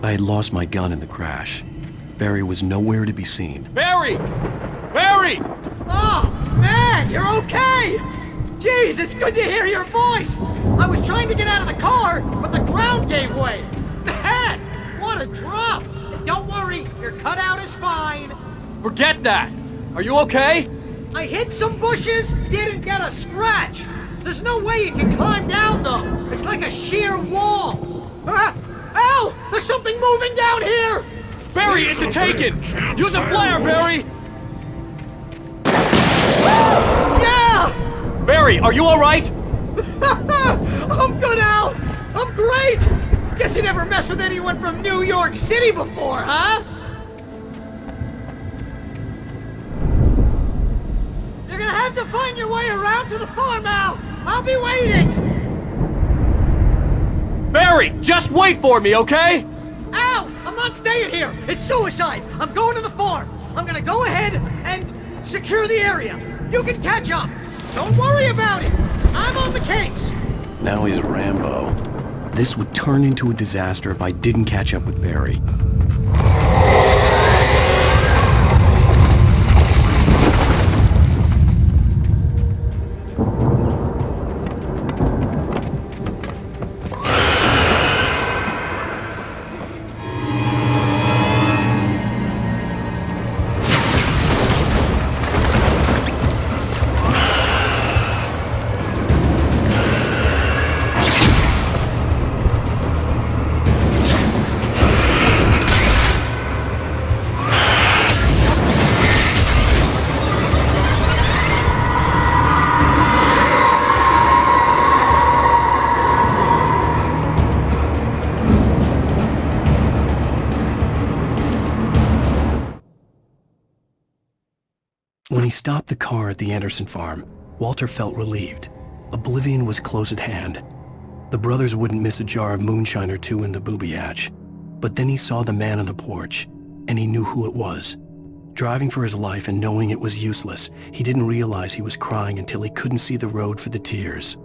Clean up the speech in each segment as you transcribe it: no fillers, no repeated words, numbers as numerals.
I had lost my gun in the crash. Barry was nowhere to be seen. Barry! Barry! Oh, man, you're okay! Jeez, it's good to hear your voice! I was trying to get out of the car, but the ground gave way! Man, what a drop! Don't worry, your cutout is fine. Forget that! Are you okay? I hit some bushes, didn't get a scratch! There's no way you can climb down, though! It's like a sheer wall! Al! There's something moving down here! Barry, it's a taken! Use a flare, Barry! Yeah! Barry, are you alright? I'm good, Al! I'm great! Guess you never messed with anyone from New York City before, huh? You're gonna have to find your way around to the farm, Al! I'll be waiting! Barry, just wait for me, okay? Al! I'm not staying here! It's suicide! I'm going to the farm! I'm gonna go ahead and secure the area! You can catch up! Don't worry about it! I'm on the case! Now he's Rambo. This would turn into a disaster if I didn't catch up with Barry. When he stopped the car at the Anderson farm, Walter felt relieved. Oblivion was close at hand. The brothers wouldn't miss a jar of moonshine or two in the booby hatch. But then he saw the man on the porch, and he knew who it was. Driving for his life and knowing it was useless, he didn't realize he was crying until he couldn't see the road for the tears.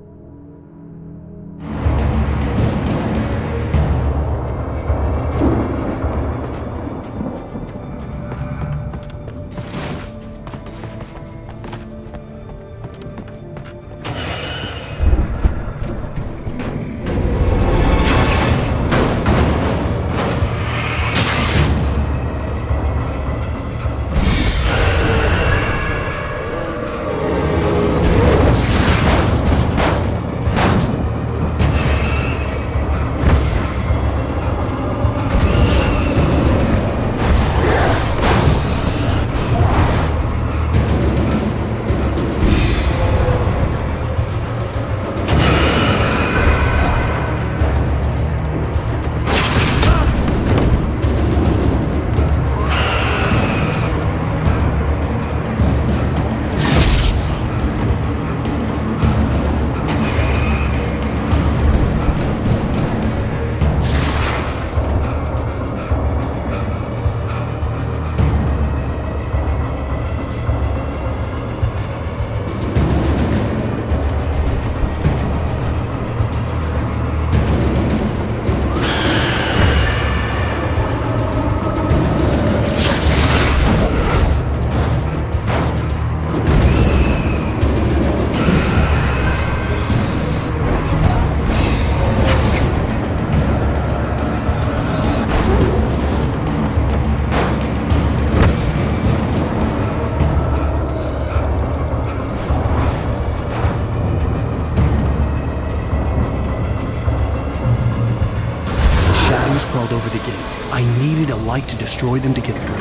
Crawled over the gate. I needed a light to destroy them to get through.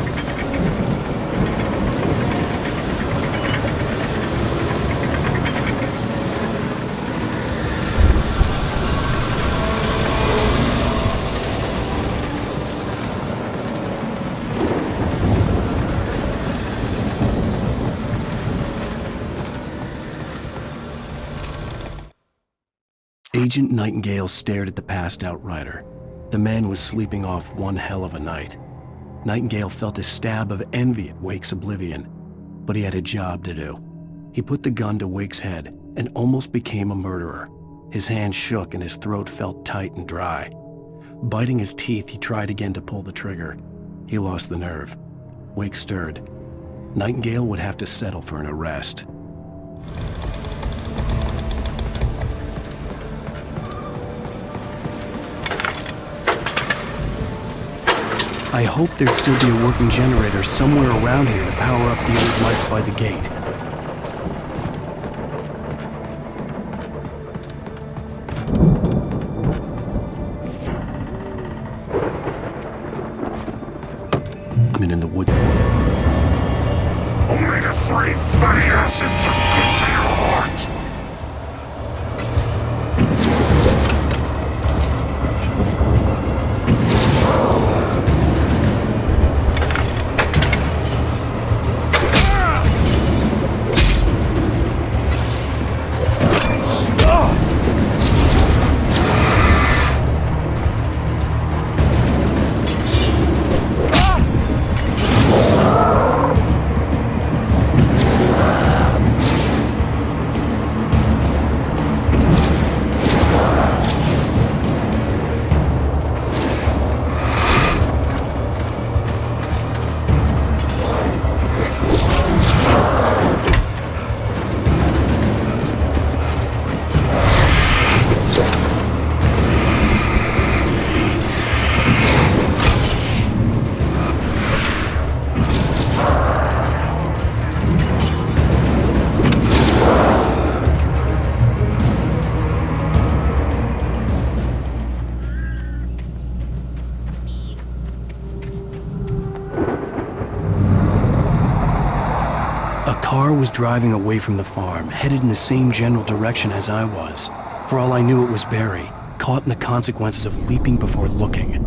Agent Nightingale stared at the passed-out rider. The man was sleeping off one hell of a night. Nightingale felt a stab of envy at Wake's oblivion, but he had a job to do. He put the gun to Wake's head and almost became a murderer. His hand shook and his throat felt tight and dry. Biting his teeth, he tried again to pull the trigger. He lost the nerve. Wake stirred. Nightingale would have to settle for an arrest. I hoped there'd still be a working generator somewhere around here to power up the old lights by the gate. I'm in the woods. Only the 3 fatty acids are good for your heart. Was driving away from the farm, headed in the same general direction as I was. For all I knew, it was Barry, caught in the consequences of leaping before looking.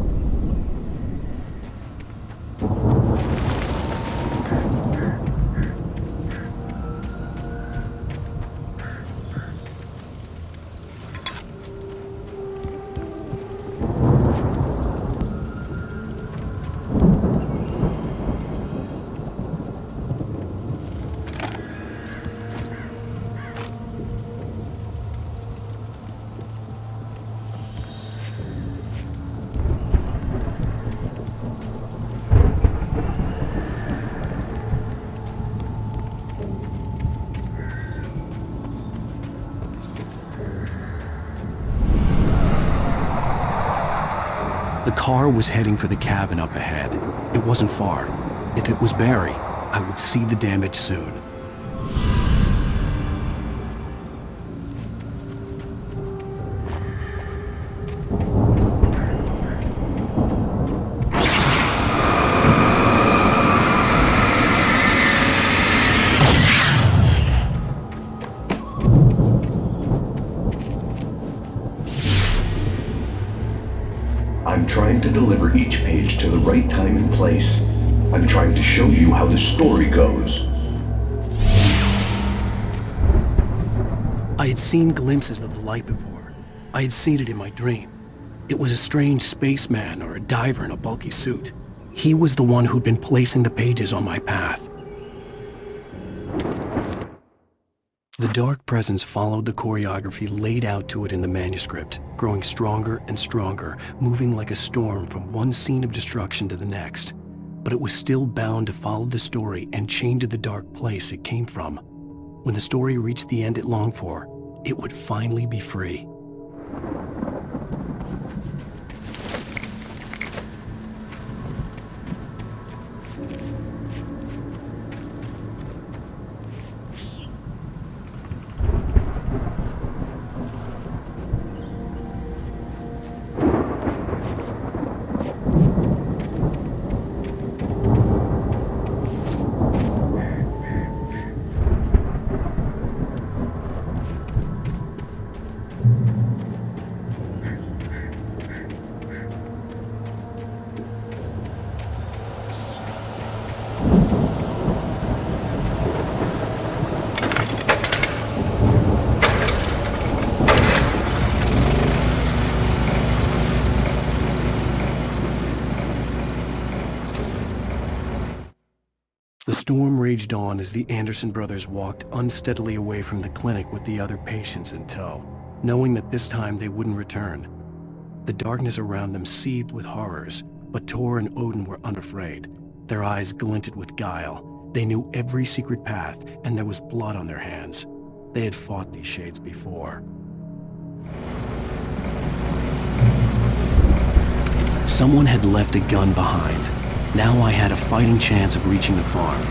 The car was heading for the cabin up ahead. It wasn't far. If it was Barry, I would see the damage soon. I'm trying to deliver each page to the right time and place. I'm trying to show you how the story goes. I had seen glimpses of the light before. I had seen it in my dream. It was a strange spaceman or a diver in a bulky suit. He was the one who'd been placing the pages on my path. The dark presence followed the choreography laid out to it in the manuscript, growing stronger and stronger, moving like a storm from one scene of destruction to the next. But it was still bound to follow the story and chained to the dark place it came from. When the story reached the end it longed for, it would finally be free. The storm raged on as the Anderson brothers walked unsteadily away from the clinic with the other patients in tow, knowing that this time they wouldn't return. The darkness around them seethed with horrors, but Tor and Odin were unafraid. Their eyes glinted with guile. They knew every secret path, and there was blood on their hands. They had fought these shades before. Someone had left a gun behind. Now I had a fighting chance of reaching the farm.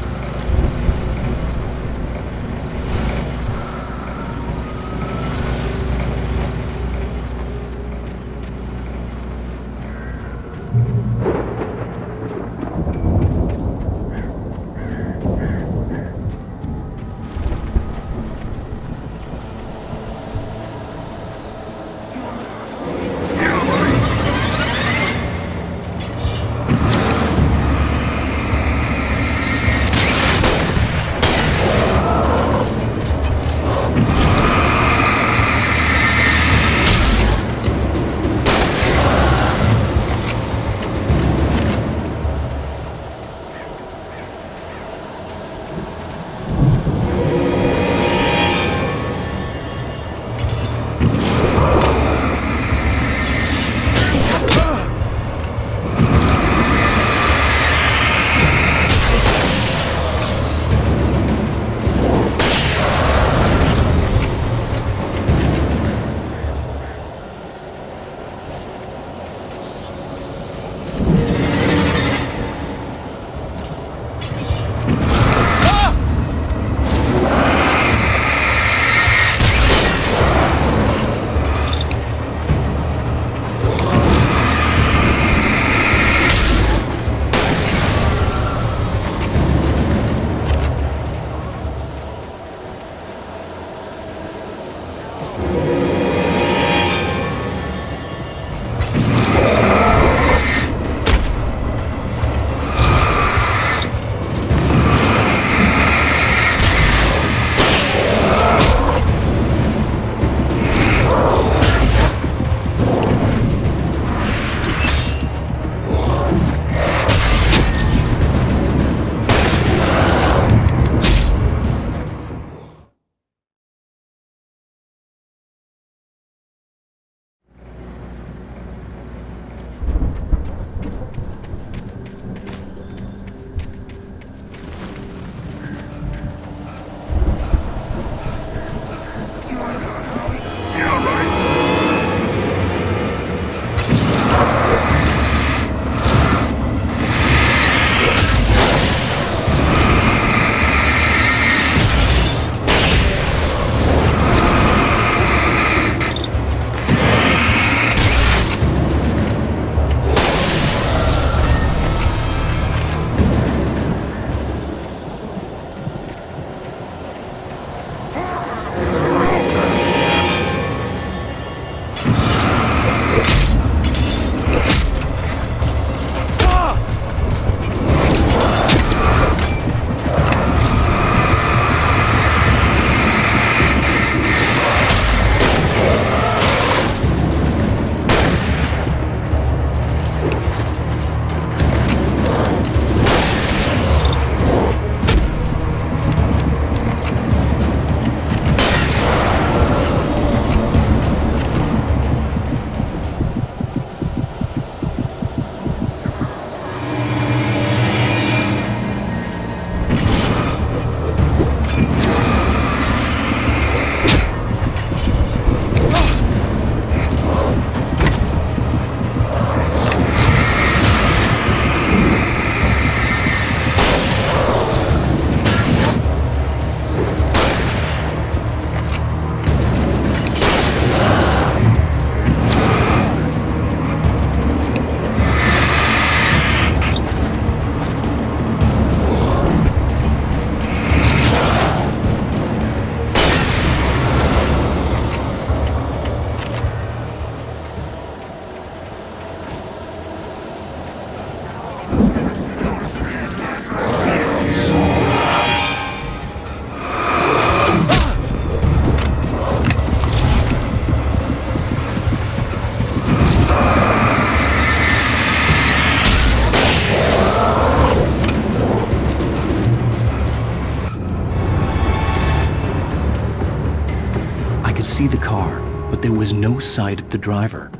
see the car, but there was no sight of the driver.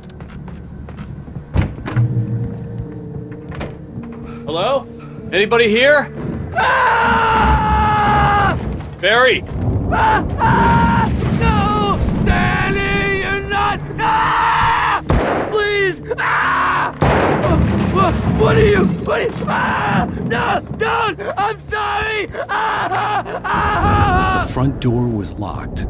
Hello? Anybody here? Barry! No! Danny, you're not! Please! What are you? No! Don't! I'm sorry! The front door was locked.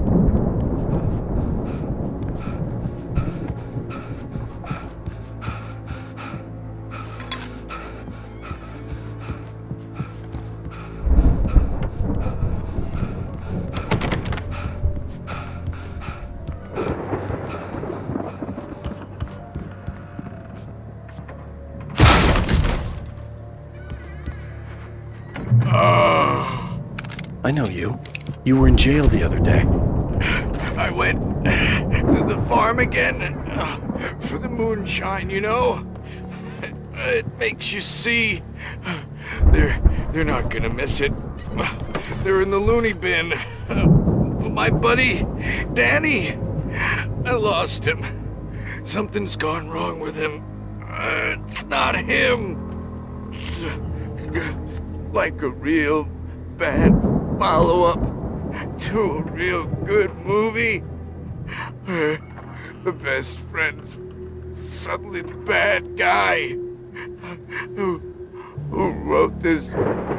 I know you. You were in jail the other day. I went to the farm again for the moonshine, you know? It makes you see. They're not gonna miss it. They're in the loony bin. My buddy, Danny, I lost him. Something's gone wrong with him. It's not him. Like a real bad follow-up to a real good movie. The best friend's suddenly the bad guy who wrote this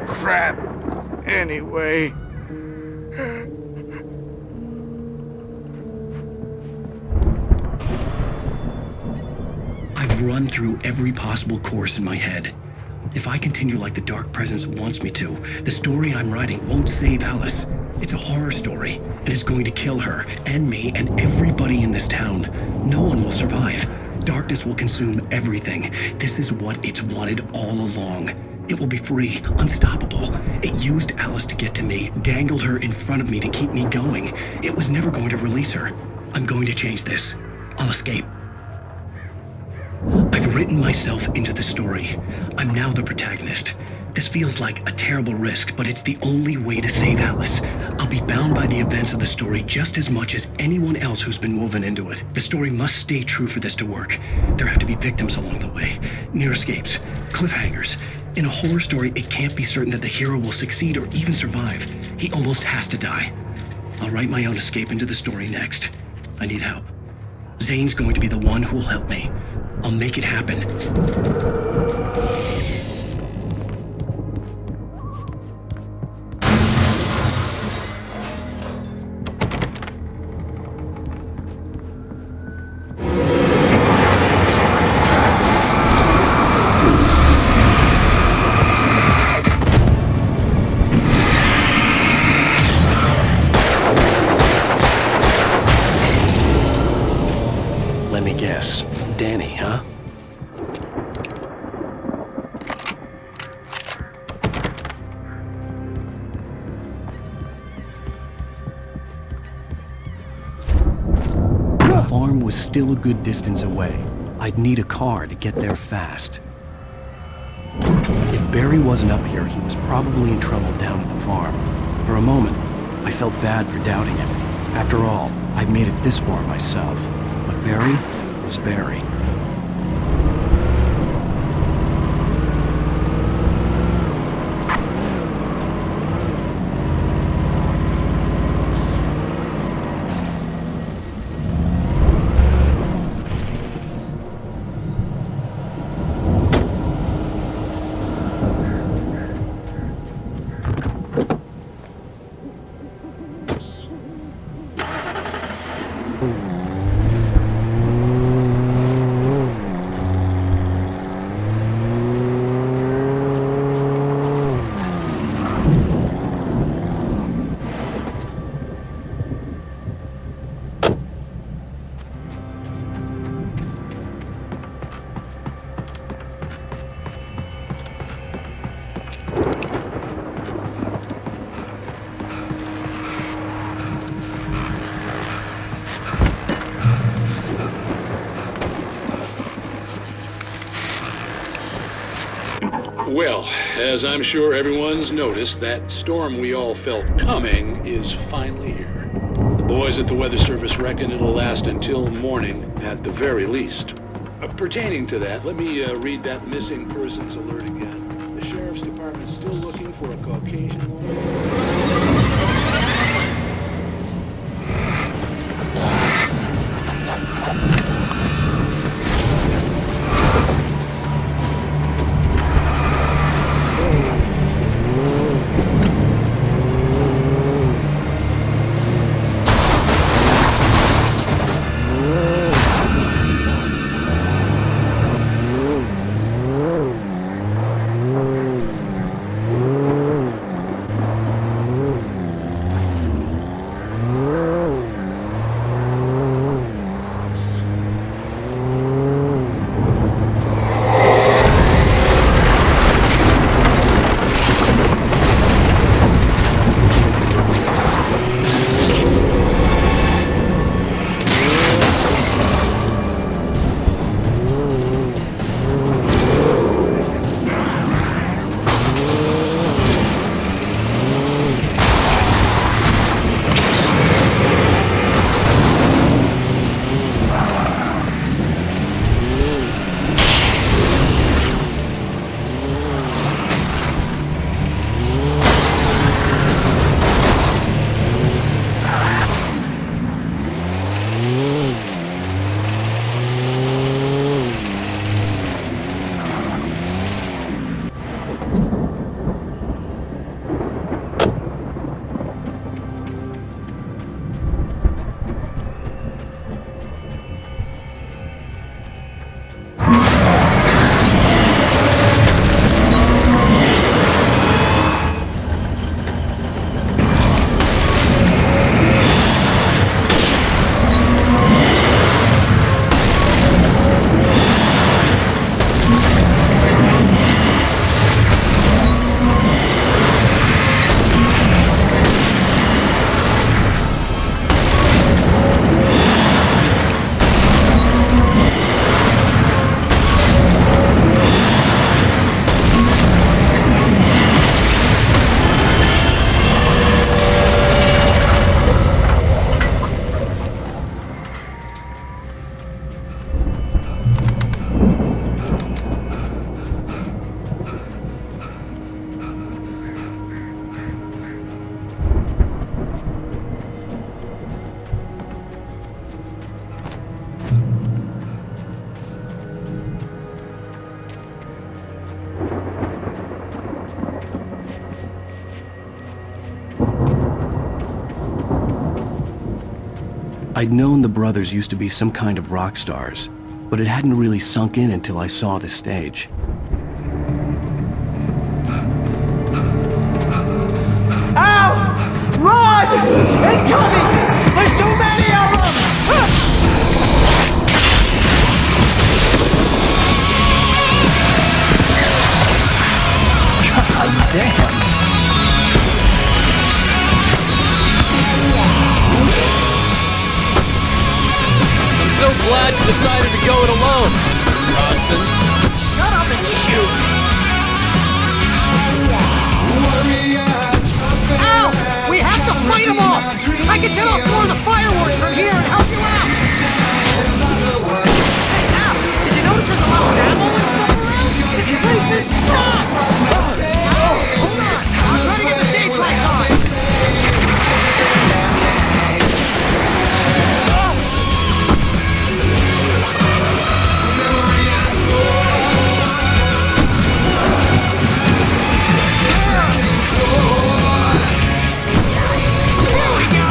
crap anyway. I've run through every possible course in my head. If I continue like the Dark Presence wants me to, the story I'm writing won't save Alice. It's a horror story, and it's going to kill her, and me, and everybody in this town. No one will survive. Darkness will consume everything. This is what it's wanted all along. It will be free, unstoppable. It used Alice to get to me, dangled her in front of me to keep me going. It was never going to release her. I'm going to change this. I'll escape. I've written myself into the story. I'm now the protagonist. This feels like a terrible risk, but it's the only way to save Alice. I'll be bound by the events of the story just as much as anyone else who's been woven into it. The story must stay true for this to work. There have to be victims along the way, near escapes, cliffhangers. In a horror story, it can't be certain that the hero will succeed or even survive. He almost has to die. I'll write my own escape into the story next. I need help. Zane's going to be the one who'll help me. I'll make it happen. Let me guess. Danny, huh? The farm was still a good distance away. I'd need a car to get there fast. If Barry wasn't up here, he was probably in trouble down at the farm. For a moment, I felt bad for doubting him. After all, I'd made it this far myself. But Barry was Barry. Well, as I'm sure everyone's noticed, that storm we all felt coming is finally here. The boys at the Weather Service reckon it'll last until morning at the very least. Pertaining to that, let me read that missing persons alert again. The Sheriff's Department still looking for a Caucasian woman. I'd known the brothers used to be some kind of rock stars, but it hadn't really sunk in until I saw the stage. Ow! Run! Incoming! There's too many of them! God damn! I'm so glad you decided to go it alone, Mr. Johnson. Shut up and shoot! Ow! We have to fight them off! I can set off more of the fireworks from here and help you out! Hey, Al! Did you notice there's a lot of ammo and stuff around? This place is stocked! Oh, hold on! I'm trying to get the stage lights on! Here we go!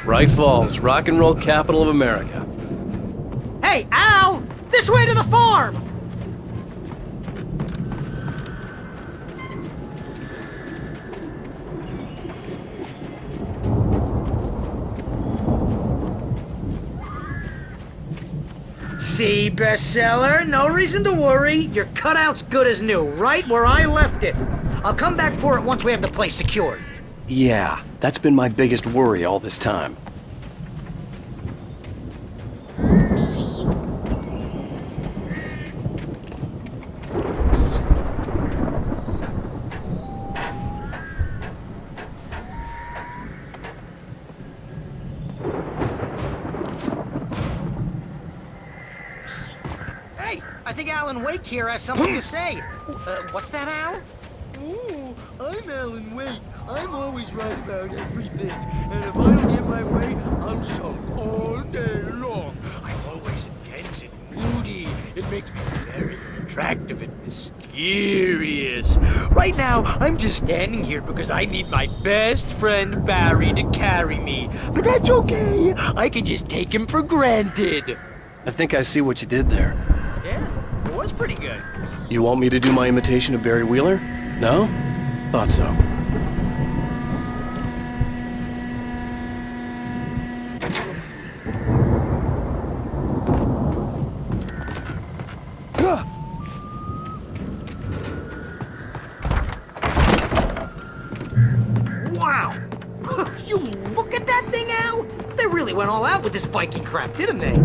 Bright Falls, rock and roll capital of America. Hey, Al! This way to the farm! See, bestseller? No reason to worry. Your cutout's good as new, right where I left it. I'll come back for it once we have the place secured. Yeah, that's been my biggest worry all this time. Hey, I think Alan Wake here has something to say. What's that, Al? Ooh, I'm Alan Wake. I'm always right about everything. And if I don't get my way, I'm sunk all day long. I'm always intense and moody. It makes me very attractive and mysterious. Right now, I'm just standing here because I need my best friend Barry to carry me. But that's okay. I can just take him for granted. I think I see what you did there. Yeah, it was pretty good. You want me to do my imitation of Barry Wheeler? No? Thought so. Wow! You look at that thing, Al! They really went all out with this Viking crap, didn't they?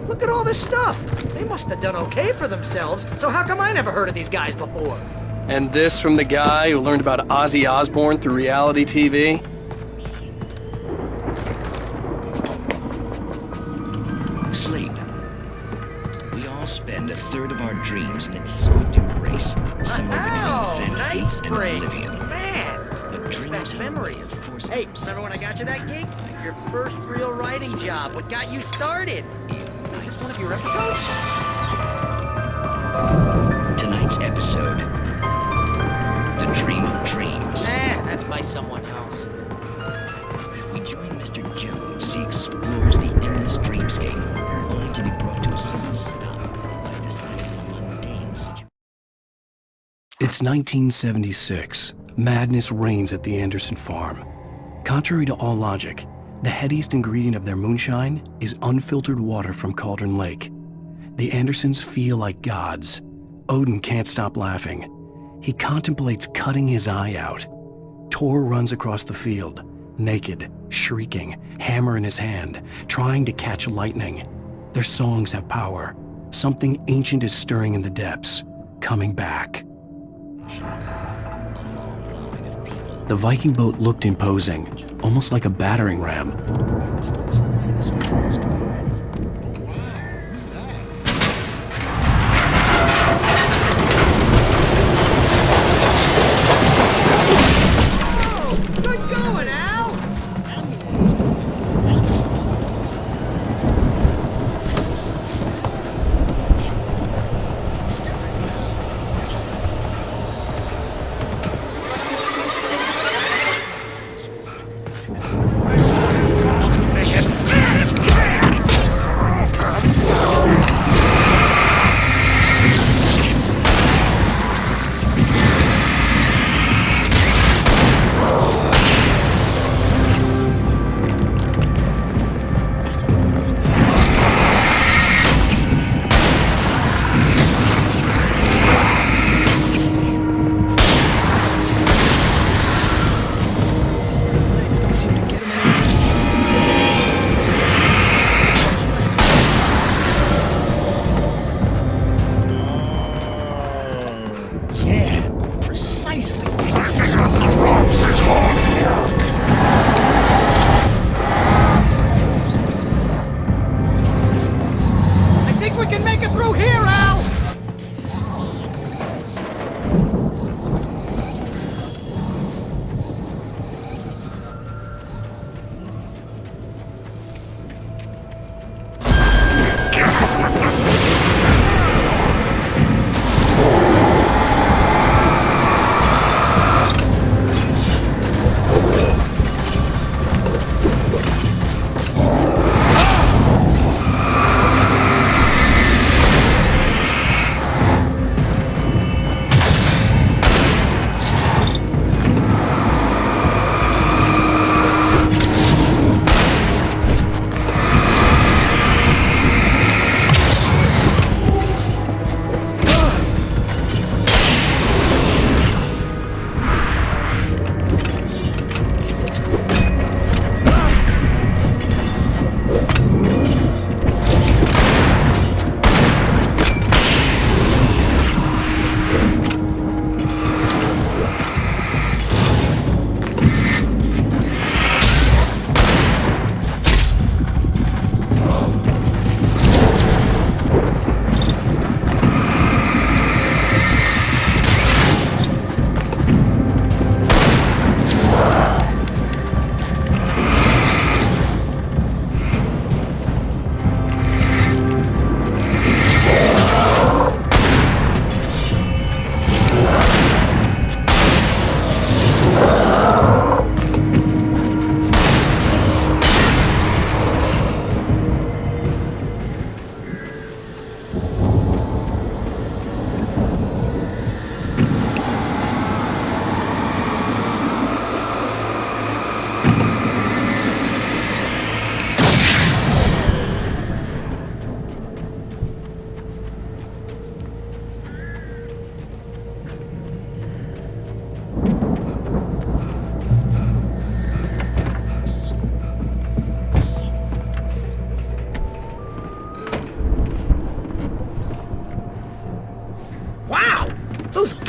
Look at all this stuff! They must have done okay for themselves, so how come I never heard of these guys before? And this from the guy who learned about Ozzy Osbourne through reality TV? Sleep. We all spend a third of our dreams in its soft embrace, somewhere between Night fantasy and Springs! oblivion. Man! But Brings back dreams memories. force Hey, us. remember when I got you that gig? Your first real writing job, what got you started? Was this one of your episodes? Tonight's episode, The Dream of Dreams. That's by someone else. We join Mr. Jones as he explores the endless dreamscape, only to be brought to a sudden stop by decidedly mundane situation. It's 1976. Madness reigns at the Anderson farm. Contrary to all logic, the headiest ingredient of their moonshine is unfiltered water from Cauldron Lake. The Andersons feel like gods. Odin can't stop laughing. He contemplates cutting his eye out. Tor runs across the field, naked, shrieking, hammer in his hand, trying to catch lightning. Their songs have power. Something ancient is stirring in the depths, coming back. The Viking boat looked imposing, almost like a battering ram. Good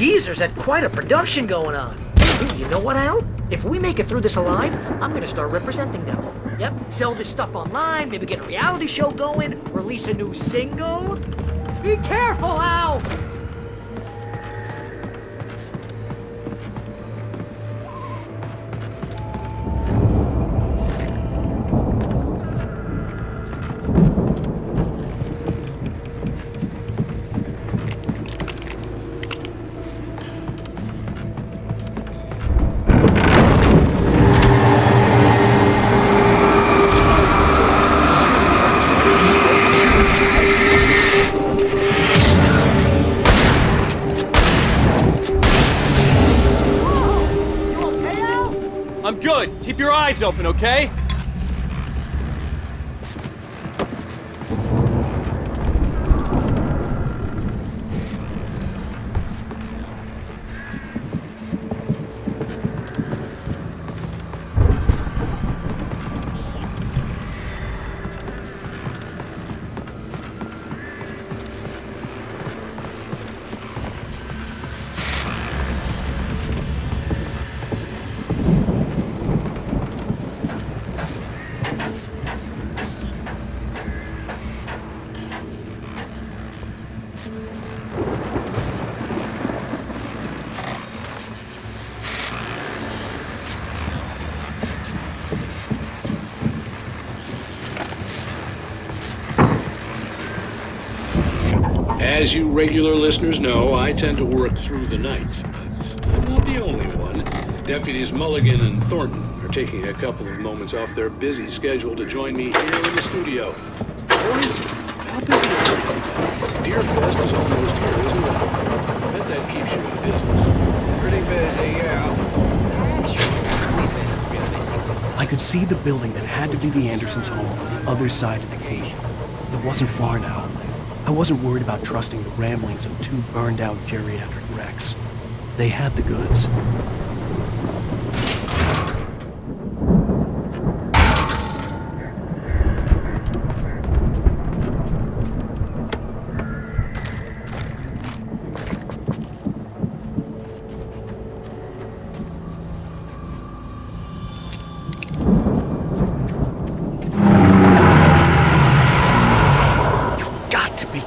geezers had quite a production going on. Hey, you know what, Al? If we make it through this alive, I'm gonna start representing them. Yep, sell this stuff online, maybe get a reality show going, release a new single. Be careful, Al! I'm good. Keep your eyes open, okay? As you regular listeners know, I tend to work through the night, but I'm not the only one. Deputies Mulligan and Thornton are taking a couple of moments off their busy schedule to join me here in the studio. Boys, how busy are you? Beer Fest is almost here, isn't it? I bet that keeps you in business. Pretty busy, yeah. I could see the building that had to be the Andersons' home on the other side of the feed. It wasn't far now. I wasn't worried about trusting the ramblings of two burned-out geriatric wrecks. They had the goods.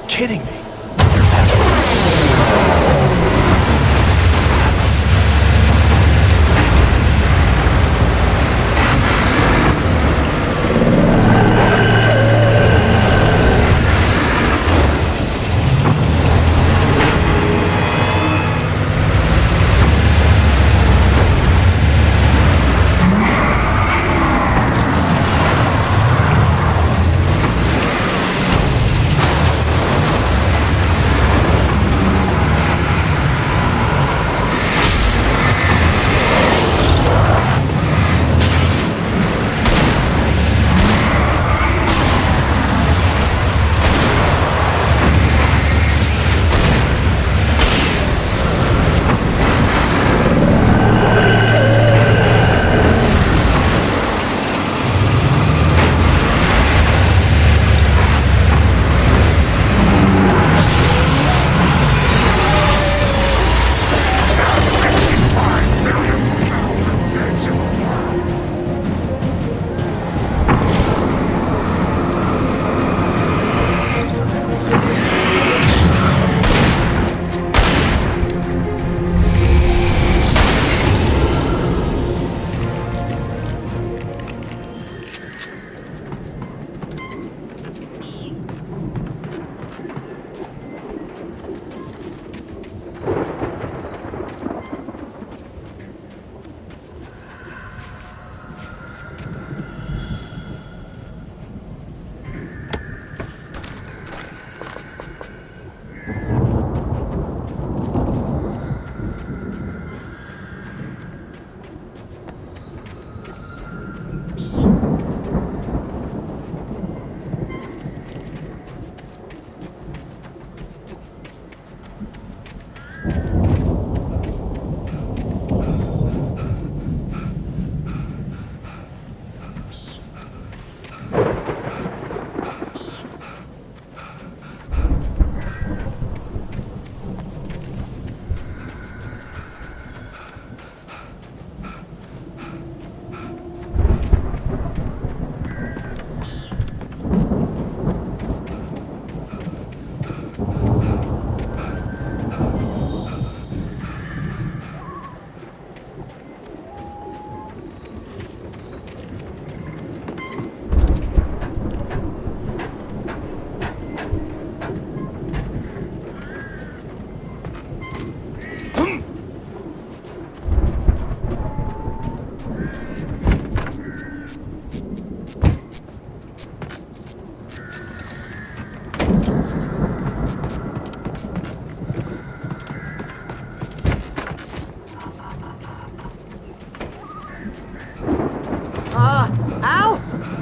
Kidding me.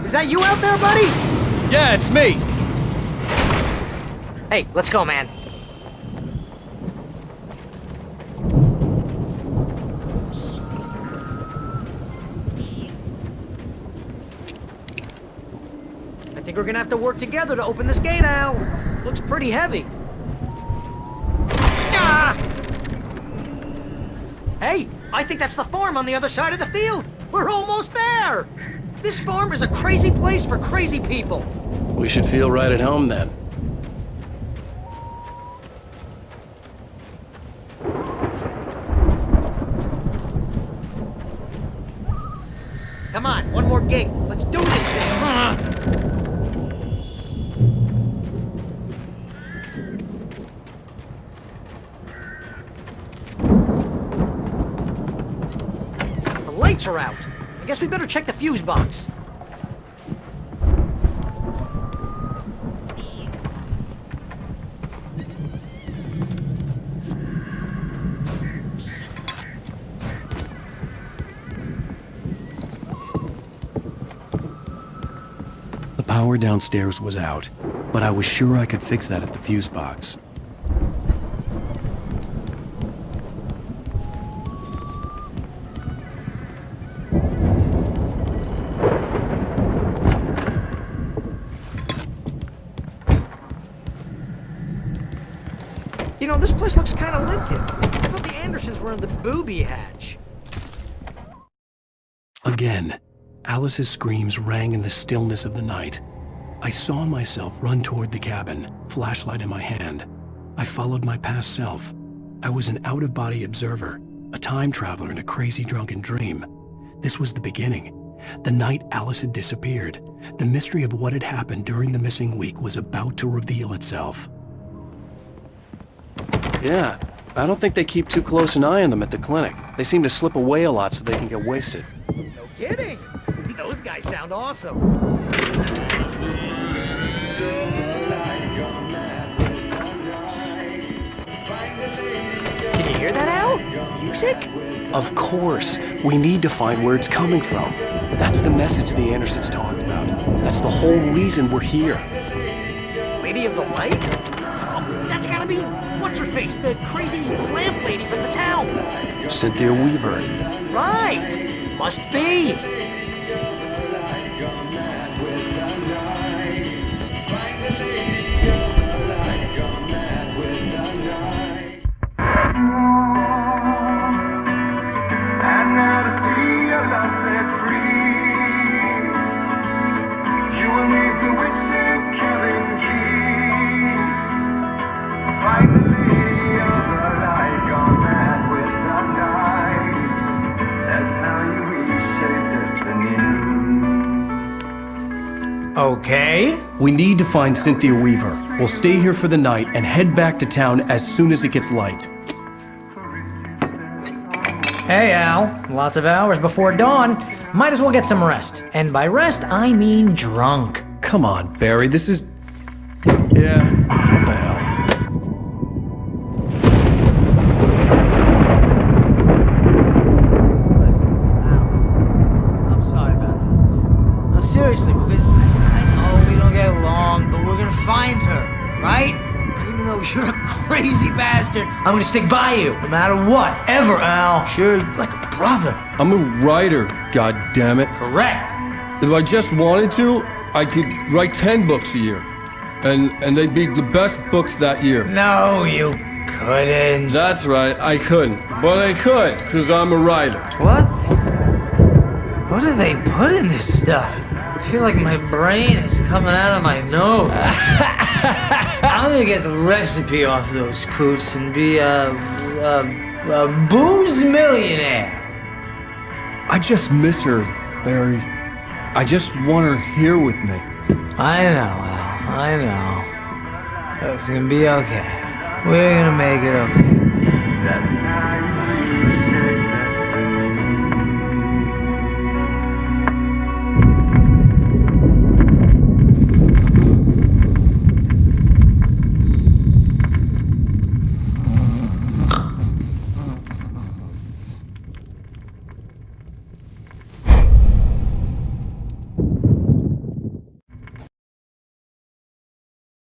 Is that you out there, buddy? Yeah, it's me. Hey, let's go, man. I think we're gonna have to work together to open this gate, Al. Looks pretty heavy. Ah! Hey, I think that's the farm on the other side of the field. We're almost there. This farm is a crazy place for crazy people. We should feel right at home then. Come on, one more gate. Let's do this thing. The lights are out. I guess we better check the fuse box. The power downstairs was out, but I was sure I could fix that at the fuse box. You know, this place looks kind of lived in. I thought the Andersons were in the booby hatch. Again, Alice's screams rang in the stillness of the night. I saw myself run toward the cabin, flashlight in my hand. I followed my past self. I was an out-of-body observer, a time traveler in a crazy drunken dream. This was the beginning. The night Alice had disappeared. The mystery of what had happened during the missing week was about to reveal itself. Yeah, I don't think they keep too close an eye on them at the clinic. They seem to slip away a lot so they can get wasted. No kidding. Those guys sound awesome. Can you hear that, Al? Music? Of course. We need to find where it's coming from. That's the message the Andersons talked about. That's the whole reason we're here. Lady of the Light? Oh, that's gotta be what's-her-face, the crazy lamp lady from the town. Cynthia Weaver. Right. Must be. Okay. We need to find Cynthia Weaver. We'll stay here for the night and head back to town as soon as it gets light. Hey, Al. Lots of hours before dawn. Might as well get some rest. And by rest, I mean drunk. Come on, Barry, this is... Yeah, what the hell? I'm sorry about this. No, seriously, because I know we don't get along, but we're gonna find her, right? Even though you're a crazy bastard, I'm gonna stick by you, no matter what, ever, Al. Sure, like a brother. I'm a writer, goddammit. Correct. If I just wanted to, I could write 10 books a year. And they'd be the best books that year. No, you couldn't. That's right, I couldn't. But I could, because I'm a writer. What? What do they put in this stuff? I feel like my brain is coming out of my nose. I'm gonna get the recipe off those coots and be a booze millionaire. I just miss her, Barry. I just want her here with me. I know, Al. I know. It's gonna be okay. We're gonna make it okay.